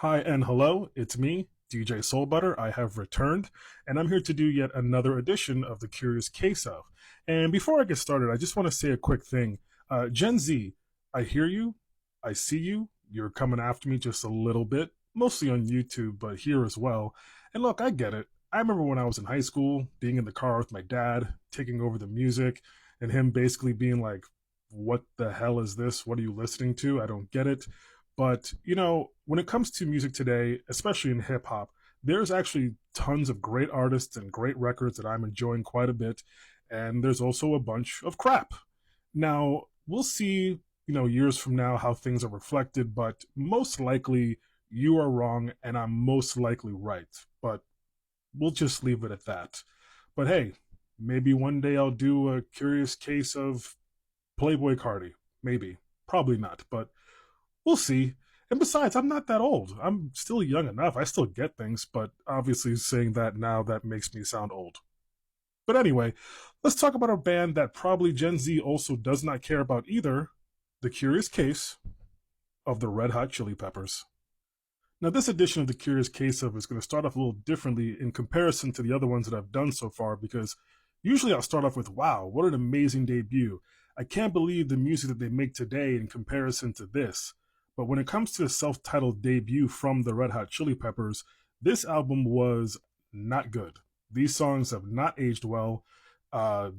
Hi and hello, it's me, DJSoulbutter. I have returned, and I'm here to do yet another edition of The Curious Case of. And before I get started, I just want to say a quick thing. Gen Z, I hear you, I see you, you're coming after me just a little bit, mostly on YouTube, but here as well. And look, I get it. I remember when I was in high school, being in the car with my dad, taking over the music, and him basically being like, what the hell is this? What are you listening to? I don't get it. But, when it comes to music today, especially in hip hop, there's actually tons of great artists and great records that I'm enjoying quite a bit. And there's also a bunch of crap. Now, we'll see, years from now how things are reflected, but most likely you are wrong and I'm most likely right. But we'll just leave it at that. But hey, maybe one day I'll do a curious case of Playboy Cardi. Maybe. Probably not, but we'll see. And besides, I'm not that old. I'm still young enough. I still get things, but obviously saying that now, that makes me sound old. But anyway, let's talk about a band that probably Gen Z also does not care about either, The Curious Case of the Red Hot Chili Peppers. Now, this edition of The Curious Case of is going to start off a little differently in comparison to the other ones that I've done so far, because usually I'll start off with, wow, what an amazing debut. I can't believe the music that they make today in comparison to this. But when it comes to the self-titled debut from the Red Hot Chili Peppers, this album was not good. These songs have not aged well.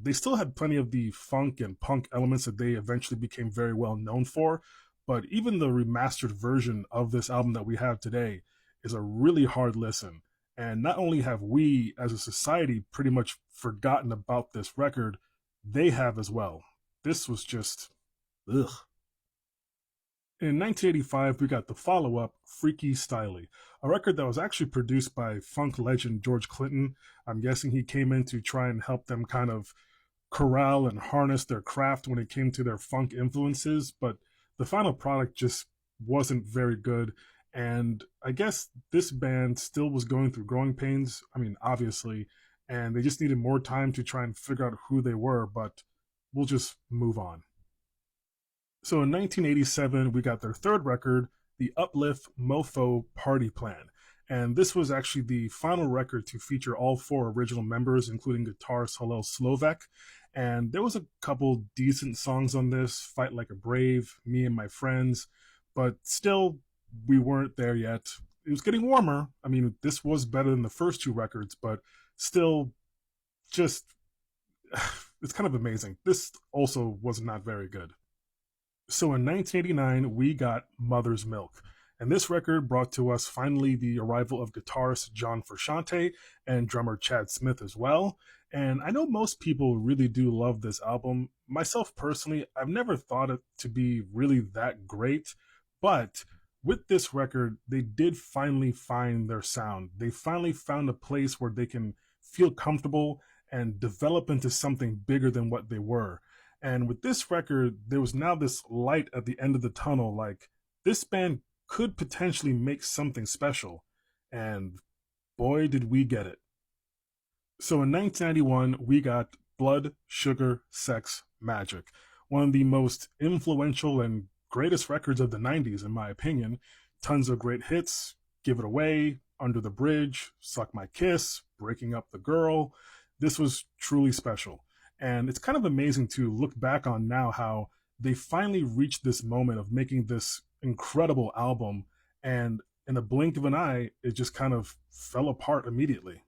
They still had plenty of the funk and punk elements that they eventually became very well known for. But even the remastered version of this album that we have today is a really hard listen. And not only have we, as a society, pretty much forgotten about this record, they have as well. This was just, ugh. In 1985, we got the follow-up, Freaky Styley, a record that was actually produced by funk legend George Clinton. I'm guessing he came in to try and help them kind of corral and harness their craft when it came to their funk influences, but the final product just wasn't very good. And I guess this band still was going through growing pains. I mean, obviously, and they just needed more time to try and figure out who they were, but we'll just move on. So in 1987, we got their third record, the Uplift Mofo Party Plan. And this was actually the final record to feature all four original members, including guitarist Hillel Slovak. And there was a couple decent songs on this, Fight Like a Brave, Me and My Friends, but still, we weren't there yet. It was getting warmer. I mean, this was better than the first two records, but still, just, it's kind of amazing. This also was not very good. So in 1989, we got Mother's Milk. And this record brought to us finally the arrival of guitarist John Frusciante and drummer Chad Smith as well. And I know most people really do love this album. Myself personally, I've never thought it to be really that great. But with this record, they did finally find their sound. They finally found a place where they can feel comfortable and develop into something bigger than what they were. And with this record, there was now this light at the end of the tunnel, like this band could potentially make something special. And boy, did we get it. So in 1991, we got Blood, Sugar, Sex, Magic, one of the most influential and greatest records of the 90s, in my opinion. Tons of great hits, Give It Away, Under the Bridge, Suck My Kiss, Breaking Up the Girl. This was truly special. And it's kind of amazing to look back on now how they finally reached this moment of making this incredible album. And in the blink of an eye, it just kind of fell apart immediately.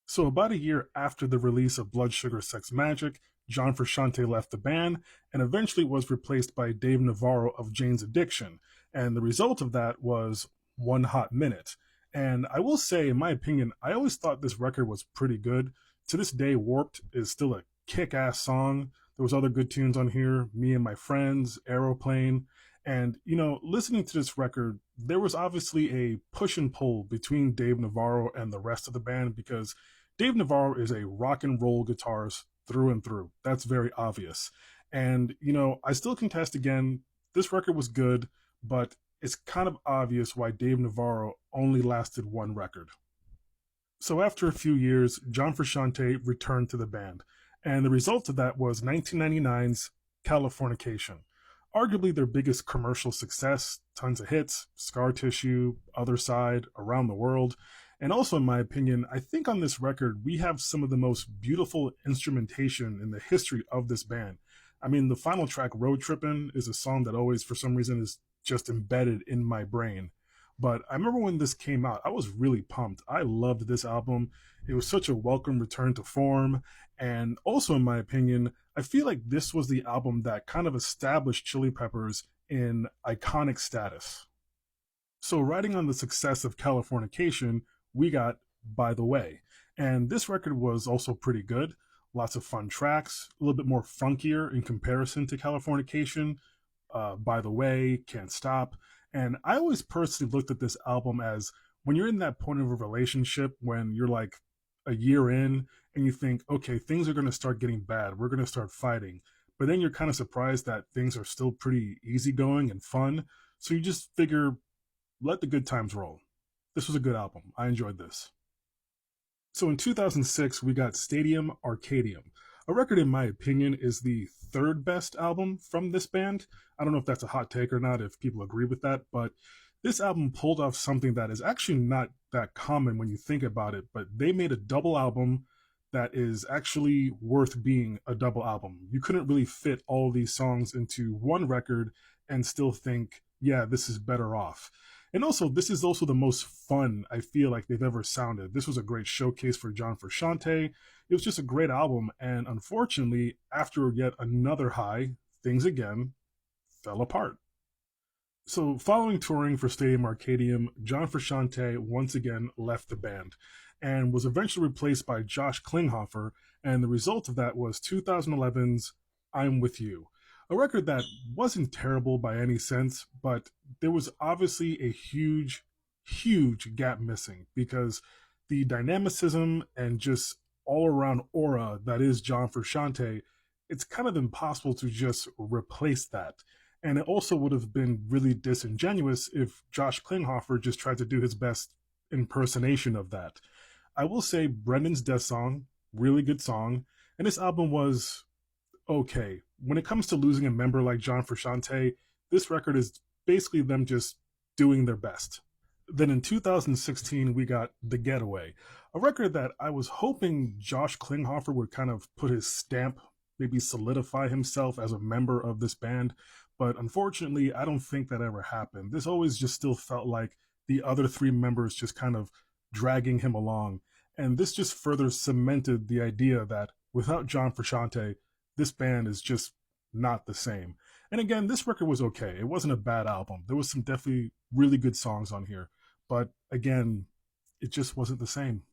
So about a year after the release of Blood Sugar Sex Magic, John Frusciante left the band and eventually was replaced by Dave Navarro of Jane's Addiction. And the result of that was One Hot Minute. And I will say, in my opinion, I always thought this record was pretty good. To this day, Warped is still a kick-ass song. There was other good tunes on here, Me and My Friends, Aeroplane. And, listening to this record, there was obviously a push and pull between Dave Navarro and the rest of the band because Dave Navarro is a rock and roll guitarist through and through. That's very obvious. And, I still contest again, this record was good, but it's kind of obvious why Dave Navarro only lasted one record. So after a few years, John Frusciante returned to the band. And the result of that was 1999's Californication, Arguably their biggest commercial success, tons of hits, Scar Tissue, Other Side, Around the World. And also, in my opinion, I think on this record, we have some of the most beautiful instrumentation in the history of this band. I mean, the final track, Road Trippin', is a song that always, for some reason, is just embedded in my brain. But I remember when this came out, I was really pumped. I loved this album. It was such a welcome return to form. And also, in my opinion, I feel like this was the album that kind of established Chili Peppers in iconic status. So, riding on the success of Californication, we got By the Way. And this record was also pretty good. Lots of fun tracks, a little bit more funkier in comparison to Californication. By the Way, Can't Stop. And I always personally looked at this album as when you're in that point of a relationship, when you're like a year in and you think, okay, things are going to start getting bad. We're going to start fighting. But then you're kind of surprised that things are still pretty easygoing and fun. So you just figure, let the good times roll. This was a good album. I enjoyed this. So in 2006, we got Stadium Arcadium. A record, in my opinion, is the third best album from this band. I don't know if that's a hot take or not, if people agree with that, but this album pulled off something that is actually not that common when you think about it, but they made a double album that is actually worth being a double album. You couldn't really fit all these songs into one record and still think, yeah, this is better off. And also, this is also the most fun I feel like they've ever sounded. This was a great showcase for John Frusciante. It was just a great album. And unfortunately, after yet another high, things again fell apart. So, following touring for Stadium Arcadium, John Frusciante once again left the band and was eventually replaced by Josh Klinghoffer. And the result of that was 2011's I'm With You, a record that wasn't terrible by any sense, but there was obviously a huge, huge gap missing because the dynamicism and just all around aura that is John Frusciante, it's kind of impossible to just replace that. And it also would have been really disingenuous if Josh Klinghoffer just tried to do his best impersonation of that. I will say Brendan's Death Song, really good song, and this album was okay. When it comes to losing a member like John Frusciante, this record is basically them just doing their best. Then in 2016, we got The Getaway, a record that I was hoping Josh Klinghoffer would kind of put his stamp, maybe solidify himself as a member of this band. But unfortunately, I don't think that ever happened. This always just still felt like the other three members just kind of dragging him along. And this just further cemented the idea that without John Frusciante, this band is just not the same. And again, this record was okay. It wasn't a bad album. There was some definitely really good songs on here. But again, it just wasn't the same.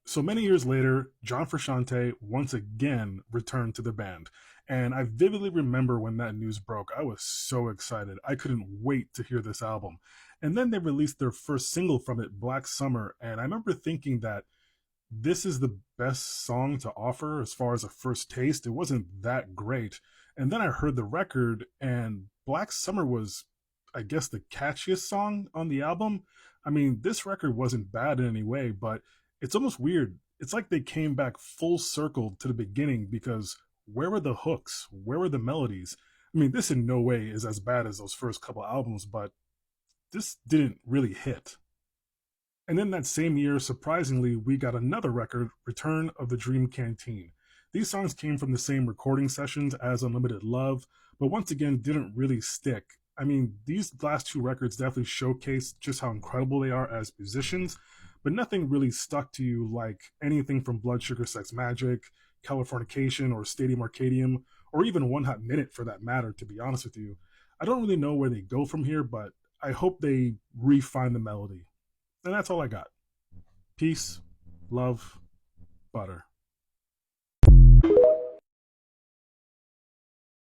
So many years later, John Frusciante once again returned to the band. And I vividly remember when that news broke. I was so excited. I couldn't wait to hear this album. And then they released their first single from it, Black Summer. And I remember thinking that this is the best song to offer as far as a first taste. It wasn't that great. And then I heard the record, and Black Summer was, I guess, the catchiest song on the album. I mean, this record wasn't bad in any way, but it's almost weird. It's like they came back full circle to the beginning because where were the hooks? Where were the melodies? I mean, this in no way is as bad as those first couple albums, but this didn't really hit. And then that same year, surprisingly, we got another record, Return of the Dream Canteen. These songs came from the same recording sessions as Unlimited Love, but once again didn't really stick. I mean, these last two records definitely showcase just how incredible they are as musicians, but nothing really stuck to you like anything from Blood Sugar Sex Magic, Californication, or Stadium Arcadium, or even One Hot Minute for that matter, to be honest with you. I don't really know where they go from here, but I hope they refine the melody. And that's all I got. Peace, love, butter.